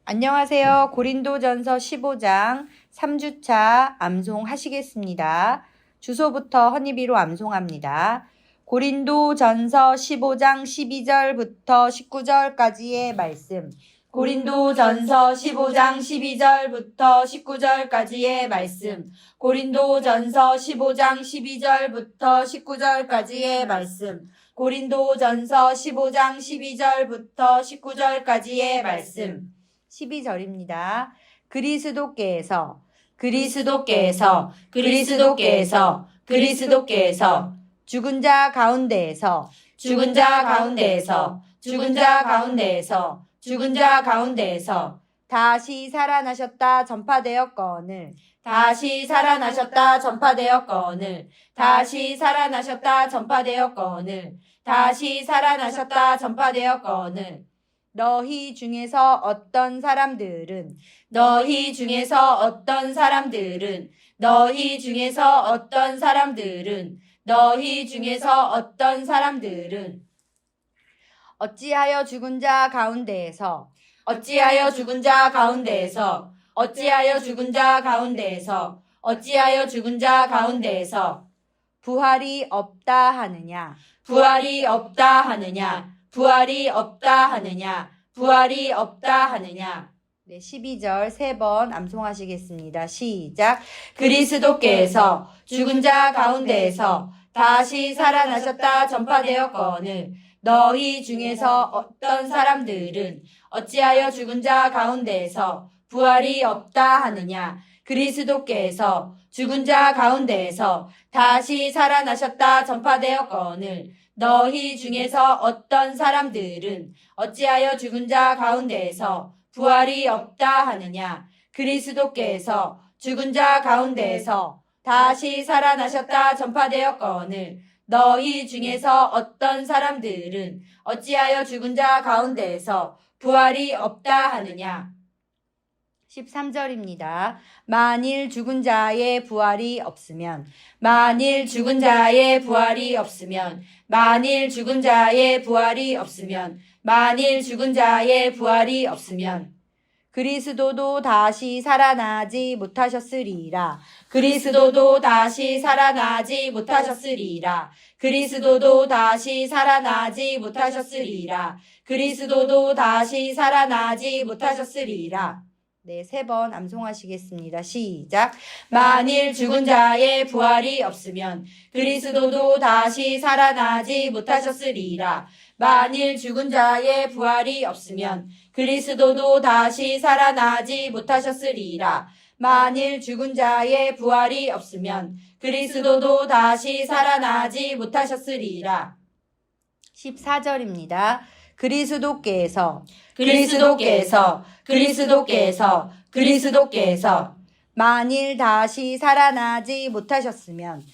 안녕하세요. 고린도전서 15장 3주차 암송하시겠습니다. 주소부터 허니비로 암송합니다. 고린도전서 15장 12절부터 19절까지의 말씀. 고린도전서 15장 12절부터 19절까지의 말씀. 고린도전서 15장 12절부터 19절까지의 말씀. 고린도전서 15장 12절부터 19절까지의 말씀. 12절입니다. 그리스도께서 죽은 자 가운데에서 다시 살아나셨다 전파되었거늘 너희 중에서 어떤 사람들은 어찌하여 죽은 자 가운데에서 부활이 없다 하느냐. 네, 12절 3번 암송하시겠습니다. 시작. 그리스도께서 죽은 자 가운데에서 다시 살아나셨다 전파되었거늘 너희 중에서 어떤 사람들은 어찌하여 죽은 자 가운데에서 부활이 없다 하느냐. 그리스도께서 죽은 자 가운데에서 다시 살아나셨다 전파되었거늘 너희 중에서 어떤 사람들은 어찌하여 죽은 자 가운데에서 부활이 없다 하느냐. 그리스도께서 죽은 자 가운데에서 다시 살아나셨다 전파되었거늘 너희 중에서 어떤 사람들은 어찌하여 죽은 자 가운데에서 부활이 없다 하느냐. 13절입니다. 만일 죽은 자의 부활이 없으면 그리스도도 다시 살아나지 못하셨으리라. 네, 3번 암송하시겠습니다. 시작. 만일 죽은 자의 부활이 없으면 그리스도도 다시 살아나지 못하셨으리라. 만일 죽은 자의 부활이 없으면 그리스도도 다시 살아나지 못하셨으리라. 14절입니다. 그리스도께서 만일 다시 살아나지 못하셨으면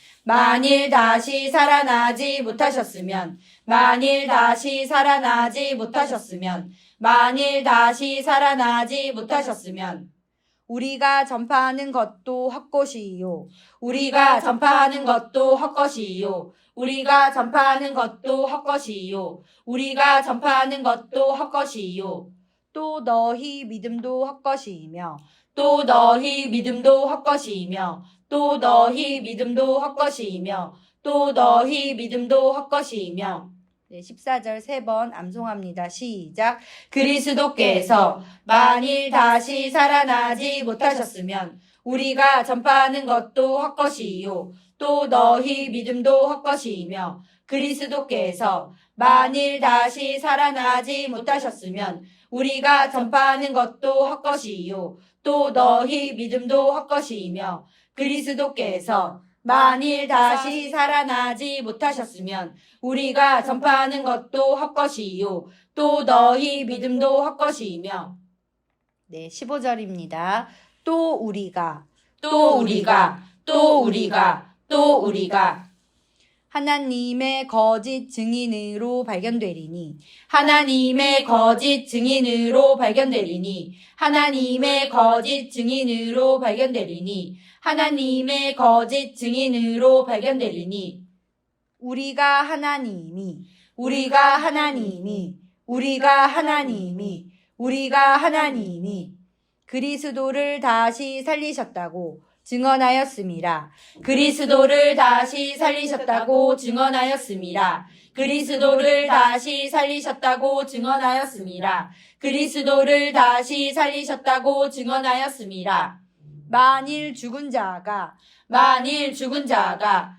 우리가 전파하는 것도 헛것이요. 또 너희 믿음도 헛것이며 네, 14절 3번 암송합니다. 시작. 그리스도께서 만일 다시 살아나지 못하셨으면 우리가 전파하는 것도 헛것이요. 또 너희 믿음도 헛것이며 그리스도께서 만일 다시 살아나지 못하셨으면 우리가 전파하는 것도 헛것이요. 또 너희 믿음도 헛것이며 그리스도께서 만일 다시 살아나지 못하셨으면 우리가 전파하는 것도 헛것이요. 또 너희 믿음도 헛것이며 네, 15절입니다. 또 우리가 하나님의 거짓 증인으로 발견되리니 우리가 하나님이 우리가 하나님이 그리스도를 다시 살리셨다고 증언하였음이라. 그리스도를 다시 살리셨다고 증언하였음이라. 그리스도를 다시 살리셨다고 증언하였음이라. 그리스도를 다시 살리셨다고 증언하였음이라. 만일 죽은 자가 만일 죽은 자가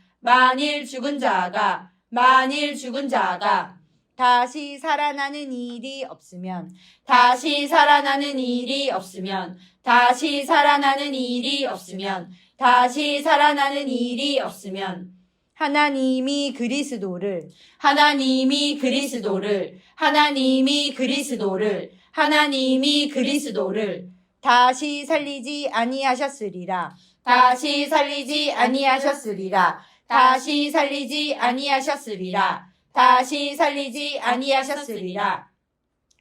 다시 살아나는 일이 없으면 다시 살아나는 일이 없으면 하나님이 그리스도를 다시 살리지 아니하셨으리라. 다시 살리지 아니하셨으리라.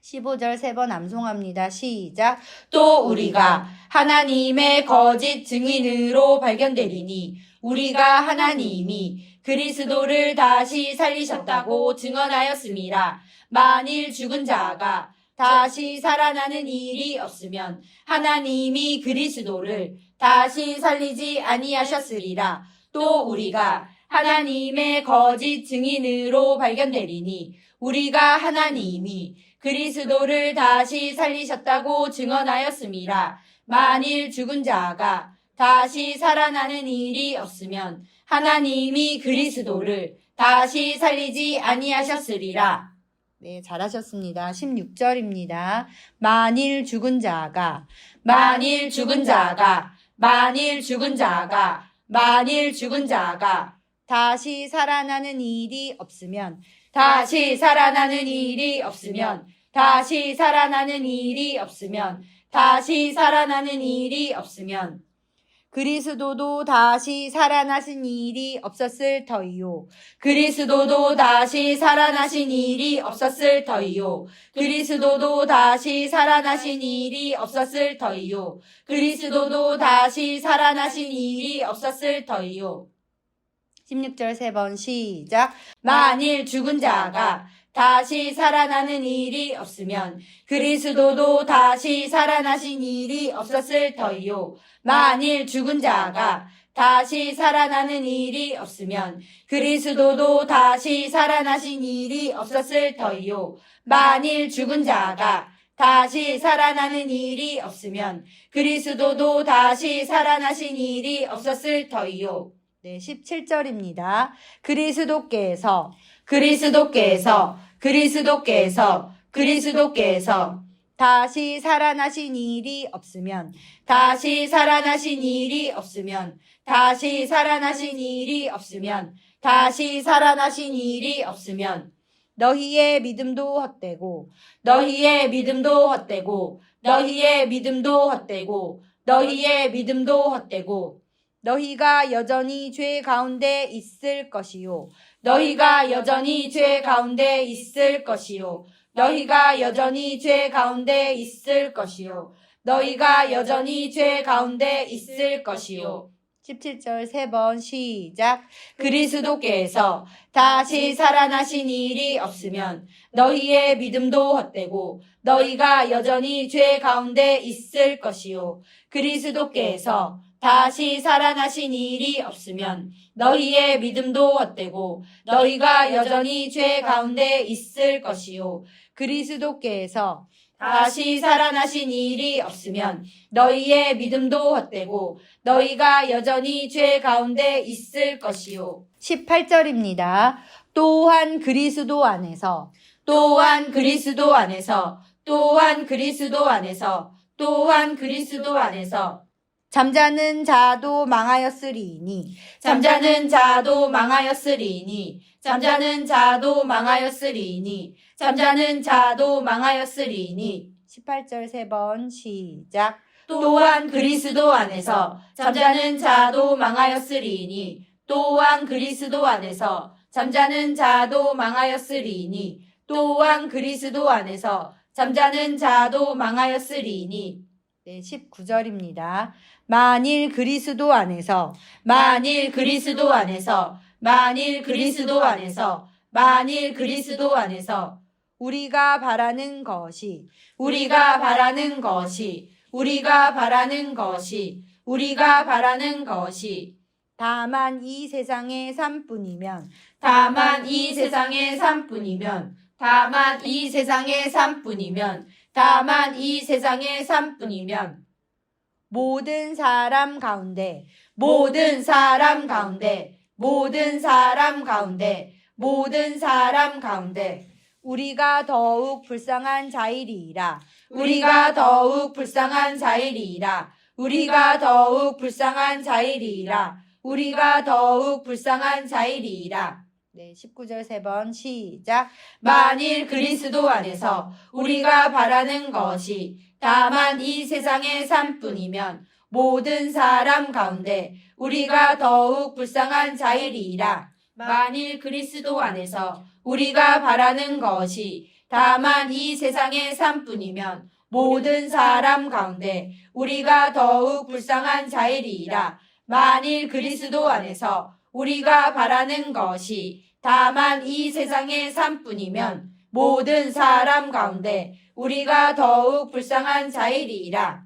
15절 3번 암송합니다. 시작. 또 우리가 하나님의 거짓 증인으로 발견되리니 우리가 하나님이 그리스도를 다시 살리셨다고 증언하였음이라. 만일 죽은 자가 다시 살아나는 일이 없으면 하나님이 그리스도를 다시 살리지 아니하셨으리라. 또 우리가 하나님의 거짓 증인으로 발견되리니 우리가 하나님이 그리스도를 다시 살리셨다고 증언하였음이라. 만일 죽은 자가 다시 살아나는 일이 없으면 하나님이 그리스도를 다시 살리지 아니하셨으리라. 네, 잘하셨습니다. 16절입니다. 만일 죽은 자가 다시 살아나는 일이 없으면 그리스도도 다시 살아나신 일이 없었을 터이요. 그리스도도 다시 살아나신 일이 없었을 터이요. 16절 3번 시작. 만일 죽은 자가 다시 살아나는 일이 없으면 그리스도도 다시 살아나신 일이 없었을 터이요. 만일 죽은 자가 다시 살아나는 일이 없으면 그리스도도 다시 살아나신 일이 없었을 터이요. 만일 죽은 자가 다시 살아나는 일이 없으면 그리스도도 다시 살아나신 일이 없었을 터이요. 네, 17절입니다. 그리스도께서 다시 살아나신 일이 없으면 너희의 믿음도 헛되고 너희가 여전히 죄 가운데 있을 것이요. 너희가 여전히 죄 가운데 있을 것이요. 17절 3번 시작. 그리스도께서 다시 살아나신 일이 없으면 너희의 믿음도 헛되고 너희가 여전히 죄 가운데 있을 것이요. 그리스도께서 다시 살아나신 일이 없으면 너희의 믿음도 헛되고 너희가 여전히 죄 가운데 있을 것이요. 그리스도께서 다시 살아나신 일이 없으면 너희의 믿음도 헛되고 너희가 여전히 죄 가운데 있을 것이요. 18절입니다. 또한 그리스도 안에서 잠자는 자도 망하였으리니 잠자는 자도 망하였으리니 18절 3번 시작. 또한 그리스도 안에서 잠자는 자도 망하였으리니 또한 그리스도 안에서 잠자는 자도 망하였으리니 또한 그리스도 안에서 잠자는 자도 망하였으리니 네, 19절입니다. 만일 그리스도 안에서 만일 그리스도 안에서 우리가 바라는 것이 우리가 바라는 것이 우리가 바라는 것이 우리가 바라는 것이 다만 이 세상의 삶뿐이면 다만 이 세상의 삶뿐이면 다만 이 세상의 삶뿐이면 다만 이 세상의 삶뿐이면 모든 사람 가운데 모든 사람 가운데 모든 사람 가운데 모든 사람 가운데 우리가 더욱 불쌍한 자이리이라. 우리가 더욱 불쌍한 자이리이라 우리가 더욱 불쌍한 자이리이라 우리가 더욱 불쌍한 자이리이라. 네, 19절 3번 시작. 만일 그리스도 안에서 우리가 바라는 것이 다만 이 세상의 삶뿐이면 모든 사람 가운데 우리가 더욱 불쌍한 자이리이라. 만일 그리스도 안에서 우리가 바라는 것이 다만 이 세상의 삶뿐이면 모든 사람 가운데 우리가 더욱 불쌍한 자이리이라. 만일 그리스도 안에서 우리가 바라는 것이 다만 이 세상의 삶뿐이면 모든 사람 가운데 우리가 더욱 불쌍한 자이리이라.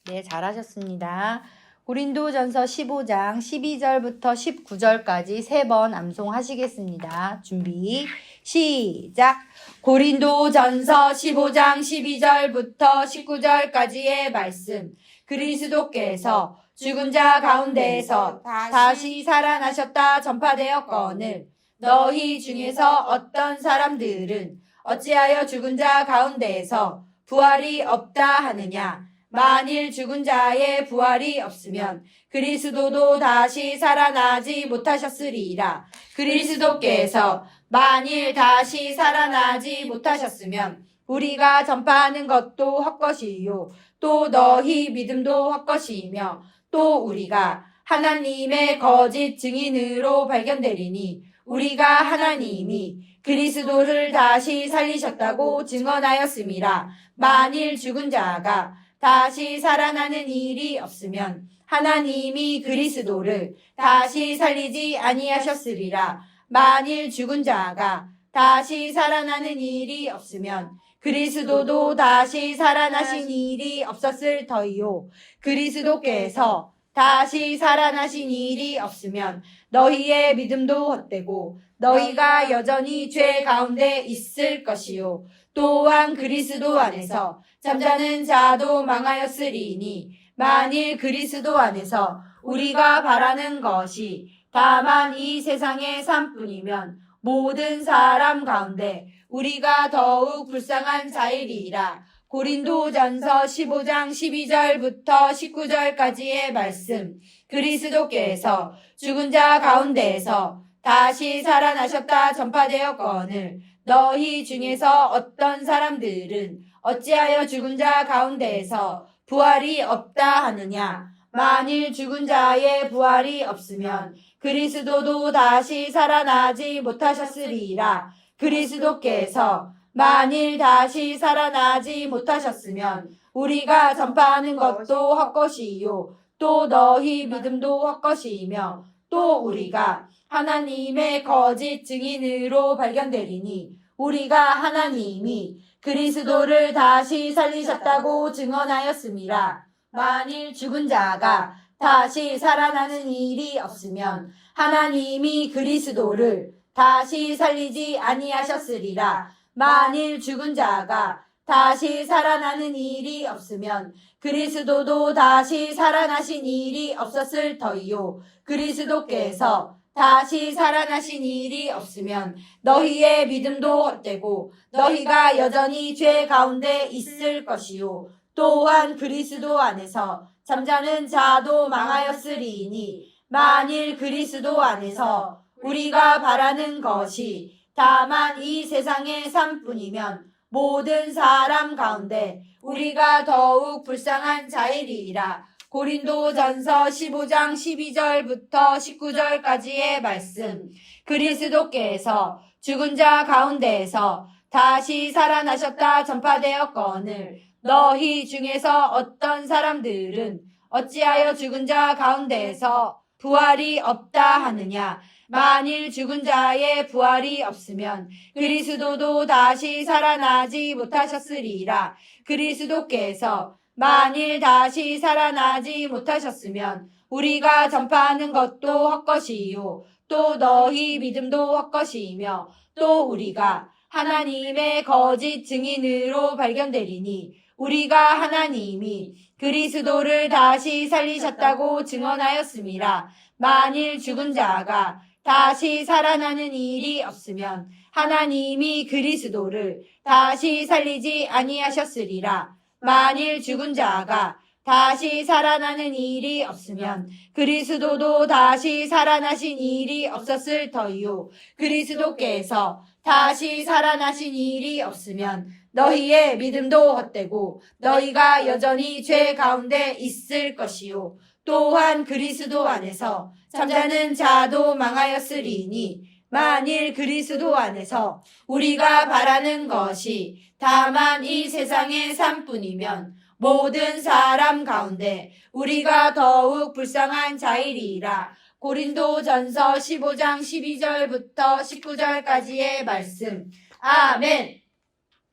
네, 잘하셨습니다. 고린도전서 15장 12절부터 19절까지 3번 암송하시겠습니다. 준비, 시작. 고린도전서 15장 12절부터 19절까지의 말씀. 그리스도께서 죽은 자 가운데에서 다시 살아나셨다 전파되었거늘 너희 중에서 어떤 사람들은 어찌하여 죽은 자 가운데에서 부활이 없다 하느냐. 만일 죽은 자의 부활이 없으면 그리스도도 다시 살아나지 못하셨으리이라. 그리스도께서 만일 다시 살아나지 못하셨으면 우리가 전파하는 것도 헛것이요 또 너희 믿음도 헛것이며 또 우리가 하나님의 거짓 증인으로 발견되리니 우리가 하나님이 그리스도를 다시 살리셨다고 증언하였음이라. 만일 죽은 자가 다시 살아나는 일이 없으면 하나님이 그리스도를 다시 살리지 아니하셨으리라. 만일 죽은 자가 다시 살아나는 일이 없으면 그리스도도 다시 살아나신 일이 없었을 터이요. 그리스도께서 다시 살아나신 일이 없으면 너희의 믿음도 헛되고 너희가 여전히 죄 가운데 있을 것이요. 또한 그리스도 안에서 잠자는 자도 망하였으리니 만일 그리스도 안에서 우리가 바라는 것이 다만 이 세상의 삶뿐이면 모든 사람 가운데 우리가 더욱 불쌍한 자이리이라. 고린도전서 15장 12절부터 19절까지의 말씀. 그리스도께서 죽은 자 가운데에서 다시 살아나셨다 전파되었거늘 너희 중에서 어떤 사람들은 어찌하여 죽은 자 가운데에서 부활이 없다 하느냐. 만일 죽은 자의 부활이 없으면 그리스도도 다시 살아나지 못하셨으리이라. 그리스도께서 만일 다시 살아나지 못하셨으면 우리가 전파하는 것도 헛것이요 또 너희 믿음도 헛것이며 또 우리가 하나님의 거짓 증인으로 발견되리니 우리가 하나님이 그리스도를 다시 살리셨다고 증언하였음이라. 만일 죽은 자가 다시 살아나는 일이 없으면 하나님이 그리스도를 다시 살리지 아니하셨으리라. 만일 죽은 자가 다시 살아나는 일이 없으면 그리스도도 다시 살아나신 일이 없었을 터이요. 그리스도께서 다시 살아나신 일이 없으면 너희의 믿음도 헛되고 너희가 여전히 죄 가운데 있을 것이요. 또한 그리스도 안에서 잠자는 자도 망하였으리니 만일 그리스도 안에서 우리가 바라는 것이 다만 이 세상의 삶뿐이면 모든 사람 가운데 우리가 더욱 불쌍한 자이리이라. 고린도전서 15장 12절부터 19절까지의 말씀. 그리스도께서 죽은 자 가운데에서 다시 살아나셨다 전파되었거늘 너희 중에서 어떤 사람들은 어찌하여 죽은 자 가운데에서 부활이 없다 하느냐. 만일 죽은 자의 부활이 없으면 그리스도도 다시 살아나지 못하셨으리라. 그리스도께서 만일 다시 살아나지 못하셨으면 우리가 전파하는 것도 헛것이요 또 너희 믿음도 헛것이며 또 우리가 하나님의 거짓 증인으로 발견되리니 우리가 하나님이 그리스도를 다시 살리셨다고 증언하였음이라. 만일 죽은 자가 다시 살아나는 일이 없으면 하나님이 그리스도를 다시 살리지 아니하셨으리라. 만일 죽은 자가 다시 살아나는 일이 없으면 그리스도도 다시 살아나신 일이 없었을 터이요. 그리스도께서 다시 살아나신 일이 없으면 너희의 믿음도 헛되고 너희가 여전히 죄 가운데 있을 것이요. 또한 그리스도 안에서 잠자는 자도 망하였으리니 만일 그리스도 안에서 우리가 바라는 것이 다만 이 세상의 삶뿐이면 모든 사람 가운데 우리가 더욱 불쌍한 자이리라. 고린도전서 15장 12절부터 19절까지의 말씀. 아멘.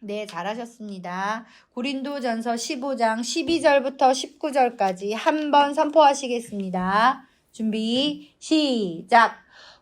네, 잘하셨습니다. 고린도전서 15장 12절부터 19절까지 한번 선포하시겠습니다. 준비, 시작.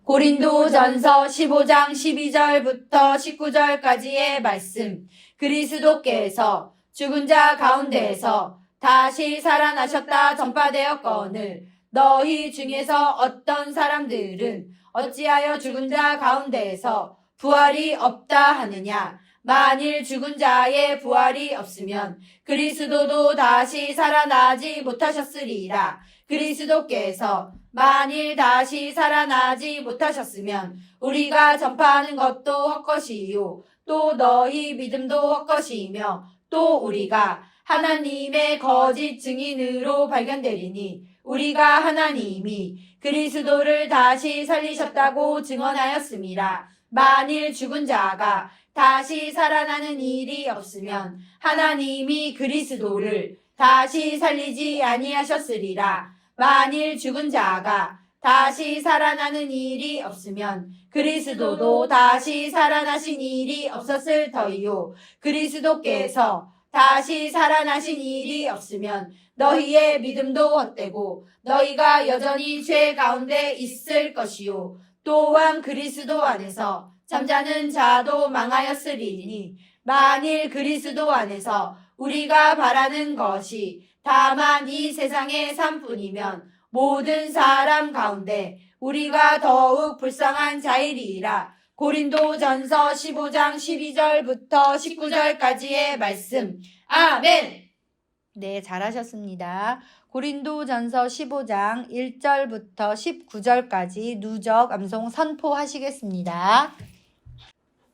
고린도전서 15장 12절부터 19절까지의 말씀. 그리스도께서 죽은 자 가운데에서 다시 살아나셨다 전파되었거늘 너희 중에서 어떤 사람들은 어찌하여 죽은 자 가운데에서 부활이 없다 하느냐. 만일 죽은 자의 부활이 없으면 그리스도도 다시 살아나지 못하셨으리라. 그리스도께서 만일 다시 살아나지 못하셨으면 우리가 전파하는 것도 헛것이요 또 너희 믿음도 헛것이며 또 우리가 하나님의 거짓 증인으로 발견되리니 우리가 하나님이 그리스도를 다시 살리셨다고 증언하였음이라. 만일 죽은 자가 다시 살아나는 일이 없으면 하나님이 그리스도를 다시 살리지 아니하셨으리라. 만일 죽은 자가 다시 살아나는 일이 없으면 그리스도도 다시 살아나신 일이 없었을 터이요. 그리스도께서 다시 살아나신 일이 없으면 너희의 믿음도 헛되고 너희가 여전히 죄 가운데 있을 것이요. 또한 그리스도 안에서 잠자는 자도 망하였으리니 만일 그리스도 안에서 우리가 바라는 것이 다만 이 세상의 삶뿐이면 모든 사람 가운데 우리가 더욱 불쌍한 자이리라. 고린도전서 15장 12절부터 19절까지의 말씀. 아멘. 네, 잘하셨습니다. 고린도전서 15장 1절부터 19절까지 누적 암송 선포하시겠습니다.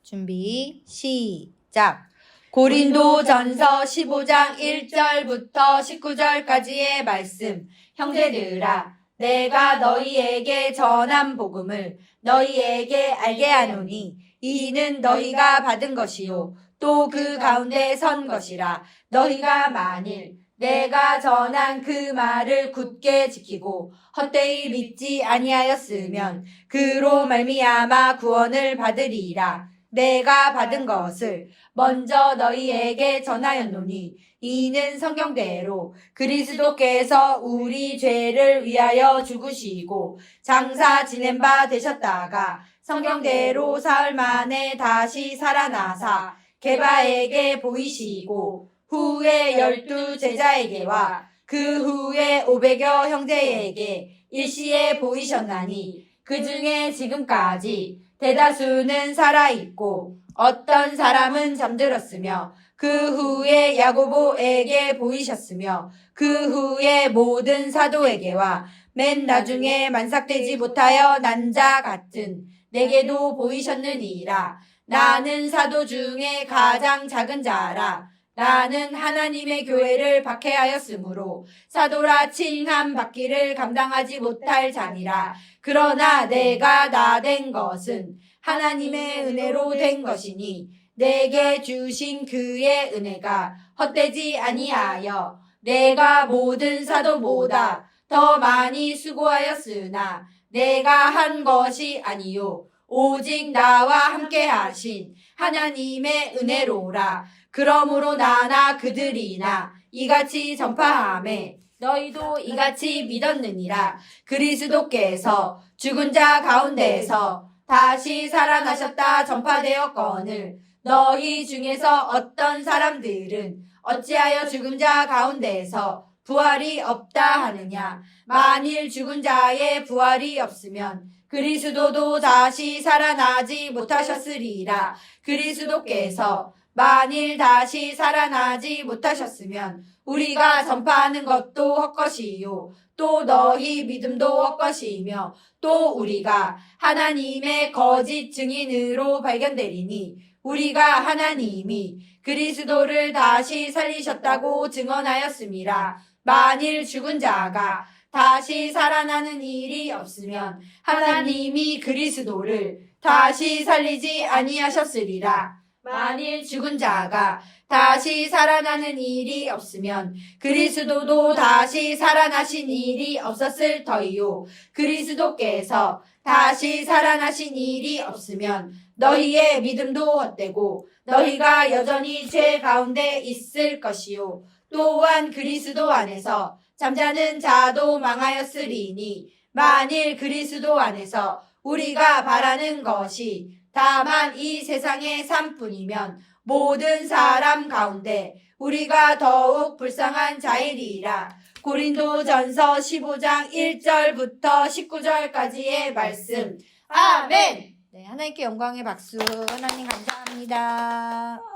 준비, 시작. 고린도전서 15장 1절부터 19절까지의 말씀. 형제들아, 내가 너희에게 전한 복음을 너희에게 알게 하노니 이는 너희가 받은 것이요 또 그 가운데 선 것이라. 너희가 만일 내가 전한 그 말을 굳게 지키고 헛되이 믿지 아니하였으면 그로 말미암아 구원을 받으리라. 내가 받은 것을 먼저 너희에게 전하였노니 이는 성경대로 그리스도께서 우리 죄를 위하여 죽으시고 장사 지낸 바 되셨다가 성경대로 사흘 만에 다시 살아나사 게바에게 보이시고 후에 12 제자에게와 그 후에 500여 형제에게 일시에 보이셨나니 그 중에 지금까지 대다수는 살아있고 어떤 사람은 잠들었으며 그 후에 야고보에게 보이셨으며 그 후에 모든 사도에게와 맨 나중에 만삭되지 못하여 난 자 같은 내게도 보이셨느니라. 나는 사도 중에 가장 작은 자라. 나는 하나님의 교회를 박해하였으므로 사도라 칭함 받기를 감당하지 못할 자니라. 그러나 내가 나 된 것은 하나님의 은혜로 된 것이니 내게 주신 그의 은혜가 헛되지 아니하여 내가 모든 사도보다 더 많이 수고하였으나 내가 한 것이 아니요 오직 나와 함께 하신 하나님의 은혜로라. 그러므로 나나 그들이나 이같이 전파하매 너희도 이같이 믿었느니라. 그리스도께서 죽은 자 가운데에서 다시 살아나셨다 전파되었거늘 너희 중에서 어떤 사람들은 어찌하여 죽은 자 가운데에서 부활이 없다 하느냐. 만일 죽은 자의 부활이 없으면 그리스도도 다시 살아나지 못하셨으리라. 그리스도께서 만일 다시 살아나지 못하셨으면 우리가 전파하는 것도 헛것이요 또 너희 믿음도 헛것이며 또 우리가 하나님의 거짓 증인으로 발견되리니 우리가 하나님이 그리스도를 다시 살리셨다고 증언하였음이라. 만일 죽은 자가 다시 살아나는 일이 없으면 하나님이 그리스도를 다시 살리지 아니하셨으리라. 만일 죽은 자가 다시 살아나는 일이 없으면 그리스도도 다시 살아나신 일이 없었을 터이요 그리스도께서 다시 살아나신 일이 없으면 너희의 믿음도 헛되고 너희가 여전히 죄 가운데 있을 것이요 또한 그리스도 안에서 잠자는 자도 망하였으리니 만일 그리스도 안에서 우리가 바라는 것이 다만 이 세상의 삶뿐이면 모든 사람 가운데 우리가 더욱 불쌍한 자이리라. 고린도전서 15장 1절부터 19절까지의 말씀. 아멘. 네, 하나님께 영광의 박수. 하나님 감사합니다.